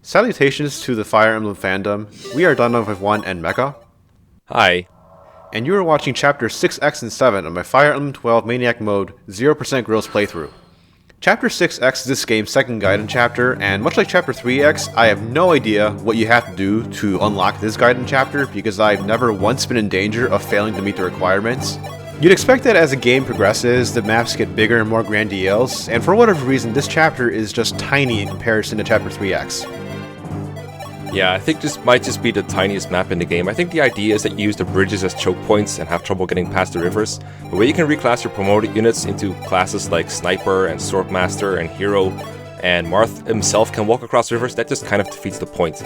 Salutations to the Fire Emblem fandom. We are Untitled Chapter 1 and Mekkah. Hi. And you are watching Chapter 6x and 7 of my Fire Emblem 12 Maniac Mode 0% Gross playthrough. Chapter 6x is this game's second guidance chapter, and much like Chapter 3x, I have no idea what you have to do to unlock this guidance chapter because I've never once been in danger of failing to meet the requirements. You'd expect that as the game progresses, the maps get bigger and more grandiose, and for whatever reason, this chapter is just tiny in comparison to Chapter 3x. Yeah, I think this might just be the tiniest map in the game. I think the idea is that you use the bridges as choke points and have trouble getting past the rivers. But where you can reclass your promoted units into classes like Sniper and Swordmaster and Hero, and Marth himself can walk across rivers, that just kind of defeats the point.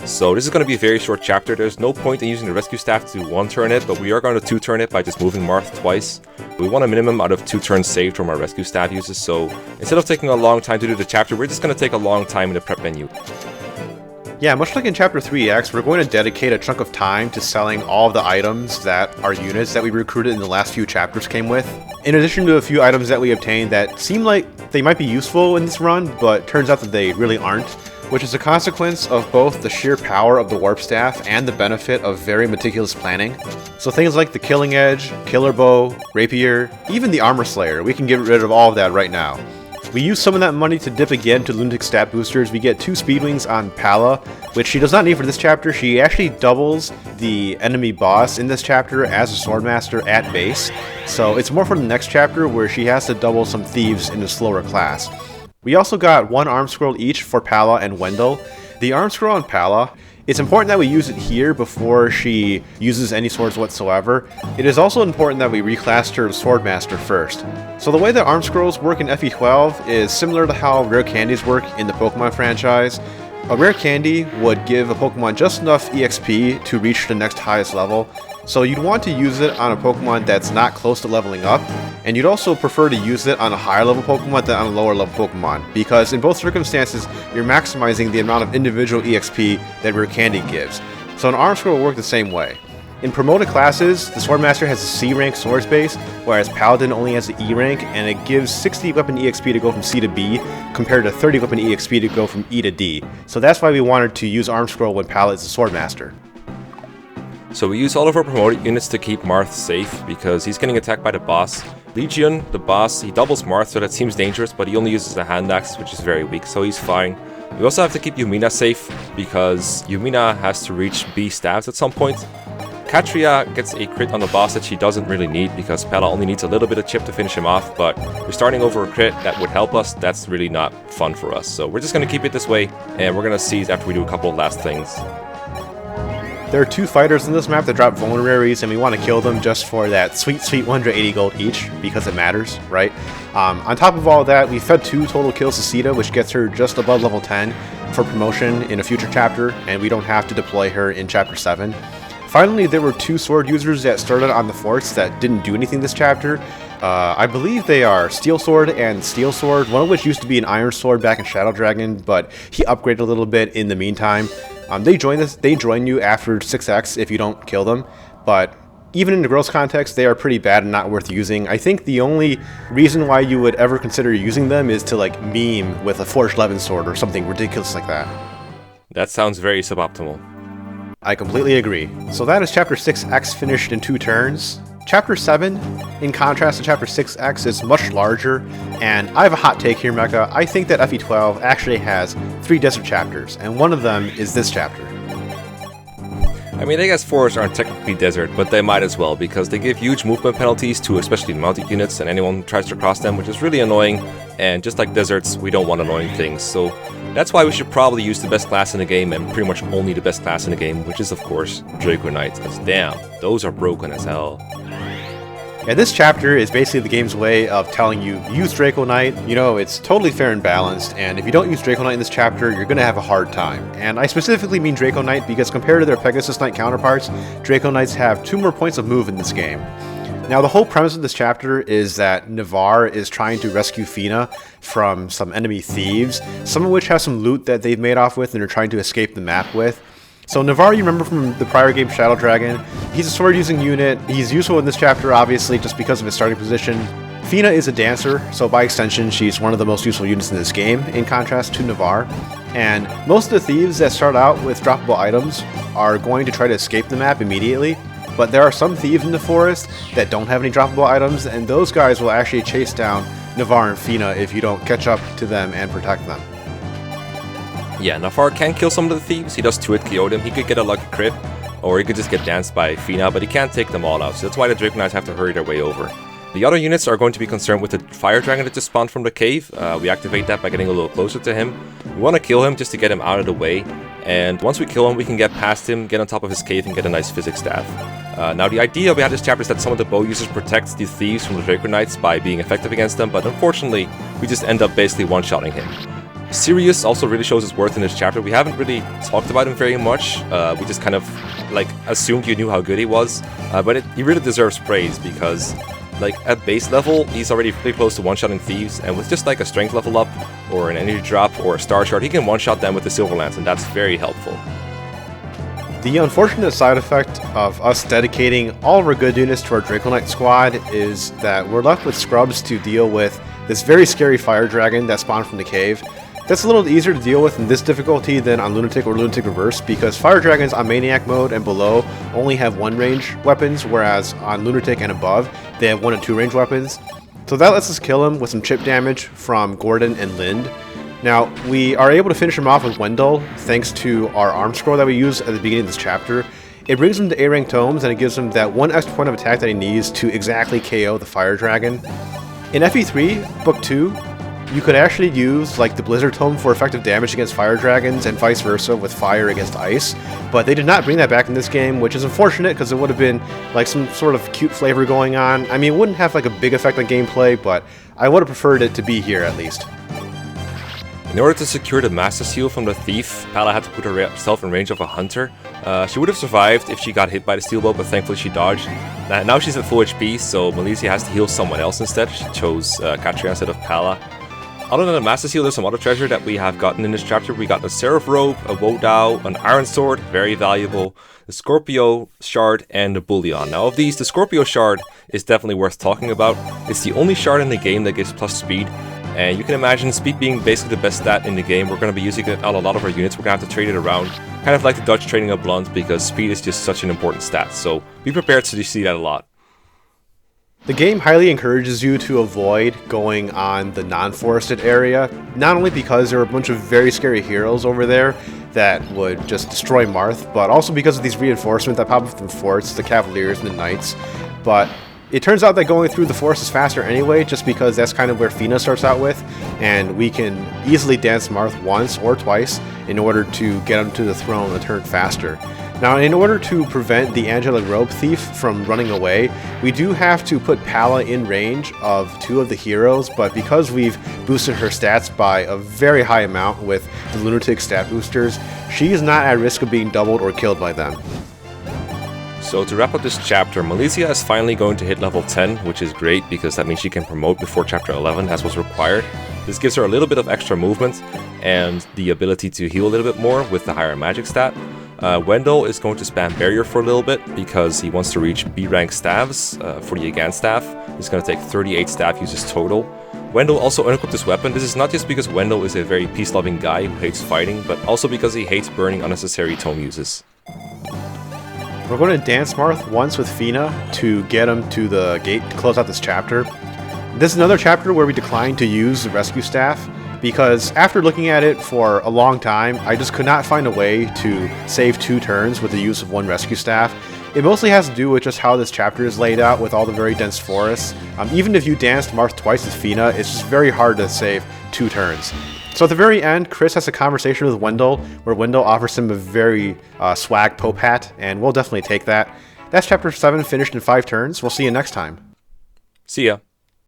So this is going to be a very short chapter. There's no point in using the rescue staff to one-turn it, but we are going to two-turn it by just moving Marth twice. We want a minimum out of 2 turns saved from our rescue staff uses, so instead of taking a long time to do the chapter, we're just going to take a long time in the prep menu. Yeah, much like in Chapter 3x, we're going to dedicate a chunk of time to selling all of the items that our units that we recruited in the last few chapters came with. In addition to a few items that we obtained that seem like they might be useful in this run, but turns out that they really aren't, which is a consequence of both the sheer power of the Warp Staff and the benefit of very meticulous planning. So things like the Killing Edge, Killer Bow, Rapier, even the Armor Slayer, we can get rid of all of that right now. We use some of that money to dip again to lunatic stat boosters. We get 2 Speedwings on Palla, which she does not need for this chapter. She actually doubles the enemy boss in this chapter as a Swordmaster at base. So it's more for the next chapter where she has to double some thieves in a slower class. We also got 1 arm scroll each for Palla and Wendell. The arm scroll on Palla, it's important that we use it here before she uses any swords whatsoever. It is also important that we reclassed her Swordmaster first. So the way that arm scrolls work in FE12 is similar to how rare candies work in the Pokemon franchise. A rare candy would give a Pokemon just enough EXP to reach the next highest level, so you'd want to use it on a Pokemon that's not close to leveling up, and you'd also prefer to use it on a higher level Pokemon than on a lower level Pokemon, because in both circumstances, you're maximizing the amount of individual EXP that rare candy gives. So an arm scroll will work the same way. In promoted classes, the Swordmaster has a C rank swords base, whereas Paladin only has the E rank, and it gives 60 weapon EXP to go from C to B, compared to 30 weapon EXP to go from E to D. So that's why we wanted to use Arm Scroll when Palla is a Swordmaster. So we use all of our promoted units to keep Marth safe, because he's getting attacked by the boss. Legion, the boss, he doubles Marth, so that seems dangerous, but he only uses the hand axe, which is very weak, so he's fine. We also have to keep Yumina safe, because Yumina has to reach B stabs at some point. Katria gets a crit on the boss that she doesn't really need because Palla only needs a little bit of chip to finish him off, but we're starting over a crit that would help us. That's really not fun for us. So we're just going to keep it this way, and we're going to seize after we do a couple of last things. There are 2 fighters in this map that drop vulneraries, and we want to kill them just for that sweet 180 gold each, because it matters, right? On top of all that, we fed 2 total kills to Sita, which gets her just above level 10 for promotion in a future chapter, and we don't have to deploy her in Chapter 7. Finally, there were 2 sword users that started on the forts that didn't do anything this chapter. I believe they are Steel Sword and Steel Sword, one of which used to be an Iron Sword back in Shadow Dragon, but he upgraded a little bit in the meantime. They join you after 6x if you don't kill them, but even in the gross context, they are pretty bad and not worth using. I think the only reason why you would ever consider using them is to like meme with a Forged Levin Sword or something ridiculous like that. That sounds very suboptimal. I completely agree. So that is Chapter 6x finished in 2 turns. Chapter 7, in contrast to Chapter 6x, is much larger, and I have a hot take here, Mekkah. I think that FE12 actually has 3 desert chapters, and one of them is this chapter. I mean, I guess forests aren't technically desert, but they might as well, because they give huge movement penalties to especially mounted units and anyone who tries to cross them, which is really annoying, and just like deserts, we don't want annoying things, so that's why we should probably use the best class in the game, and pretty much only the best class in the game, which is of course Draco Knights, because damn, those are broken as hell. Yeah, this chapter is basically the game's way of telling you, use Draco Knight. You know, it's totally fair and balanced, and if you don't use Draco Knight in this chapter, you're going to have a hard time. And I specifically mean Draco Knight because compared to their Pegasus Knight counterparts, Draco Knights have 2 more points of move in this game. Now, the whole premise of this chapter is that Navarre is trying to rescue Fina from some enemy thieves, some of which have some loot that they've made off with and are trying to escape the map with. So Navarre, you remember from the prior game Shadow Dragon, he's a sword using unit. He's useful in this chapter, obviously, just because of his starting position. Fina is a dancer, so by extension, she's one of the most useful units in this game, in contrast to Navarre. And most of the thieves that start out with droppable items are going to try to escape the map immediately, but there are some thieves in the forest that don't have any droppable items, and those guys will actually chase down Navarre and Fina if you don't catch up to them and protect them. Yeah, Navarre can kill some of the thieves. He does 2-hit KO them. He could get a lucky crit, or he could just get danced by Fina, but he can't take them all out, so that's why the Draco Knights have to hurry their way over. The other units are going to be concerned with the fire dragon that just spawned from the cave. We activate that by getting a little closer to him. We want to kill him just to get him out of the way, and once we kill him, we can get past him, get on top of his cave, and get a nice physics staff. Now, the idea behind this chapter is that some of the bow users protect the thieves from the Draco Knights by being effective against them, but unfortunately, we just end up basically one-shotting him. Sirius also really shows his worth in this chapter. We haven't really talked about him very much. We just kind of like assumed you knew how good he was, but he really deserves praise because like at base level, he's already pretty close to one-shotting thieves, and with just like a strength level up, or an energy drop, or a star shard, he can one-shot them with the Silver Lance, and that's very helpful. The unfortunate side effect of us dedicating all of our good units to our Draco Knight squad is that we're left with scrubs to deal with this very scary fire dragon that spawned from the cave. That's a little easier to deal with in this difficulty than on Lunatic or Lunatic Reverse, because fire dragons on Maniac mode and below only have 1 range weapons, whereas on Lunatic and above, they have 1 and 2 range weapons. So that lets us kill him with some chip damage from Gordon and Lind. Now, we are able to finish him off with Wendell, thanks to our arm scroll that we use at the beginning of this chapter. It brings him to A-rank tomes, and it gives him that 1 extra point of attack that he needs to exactly KO the fire dragon. In FE3, Book 2, you could actually use like the Blizzard Tome for effective damage against fire dragons and vice versa with fire against ice, but they did not bring that back in this game, which is unfortunate because it would have been like some sort of cute flavor going on. I mean, it wouldn't have like a big effect on gameplay, but I would have preferred it to be here at least. In order to secure the Master Seal from the thief, Palla had to put herself in range of a hunter. She would have survived if she got hit by the steel bow, but thankfully she dodged. Now she's at full HP, so Malizia has to heal someone else instead. She chose Katria instead of Palla. Other than the Master Seal, there's some other treasure that we have gotten in this chapter. We got a Seraph Robe, a Wodao, an Iron Sword, very valuable, the Scorpio Shard, and the Bullion. Now of these, the Scorpio Shard is definitely worth talking about. It's the only shard in the game that gives plus speed. And you can imagine speed being basically the best stat in the game. We're going to be using it on a lot of our units. We're going to have to trade it around. Kind of like the Dutch trading a blunt, because speed is just such an important stat. So be prepared to see that a lot. The game highly encourages you to avoid going on the non-forested area, not only because there are a bunch of very scary heroes over there that would just destroy Marth, but also because of these reinforcements that pop up from forts, the Cavaliers and the Knights. But it turns out that going through the forest is faster anyway, just because that's kind of where Fina starts out with, and we can easily dance Marth once or twice in order to get him to the throne a turn faster. Now, in order to prevent the Angelic Robe Thief from running away, we do have to put Palla in range of 2 of the heroes, but because we've boosted her stats by a very high amount with the Lunatic stat boosters, she is not at risk of being doubled or killed by them. So to wrap up this chapter, Malizia is finally going to hit level 10, which is great because that means she can promote before chapter 11 as was required. This gives her a little bit of extra movement and the ability to heal a little bit more with the higher magic stat. Wendell is going to spam barrier for a little bit because he wants to reach B rank staves for the Agan staff. He's going to take 38 staff uses total. Wendell also unequipped this weapon. This is not just because Wendell is a very peace-loving guy who hates fighting, but also because he hates burning unnecessary tome uses. We're going to dance Marth once with Fina to get him to the gate to close out this chapter. This is another chapter where we decline to use the rescue staff, because after looking at it for a long time, I just could not find a way to save 2 turns with the use of 1 rescue staff. It mostly has to do with just how this chapter is laid out with all the very dense forests. Even if you danced Marth twice with Fina, it's just very hard to save 2 turns. So at the very end, Chris has a conversation with Wendell, where Wendell offers him a very swag Pope hat, and we'll definitely take that. That's chapter 7 finished in 5 turns. We'll see you next time. See ya.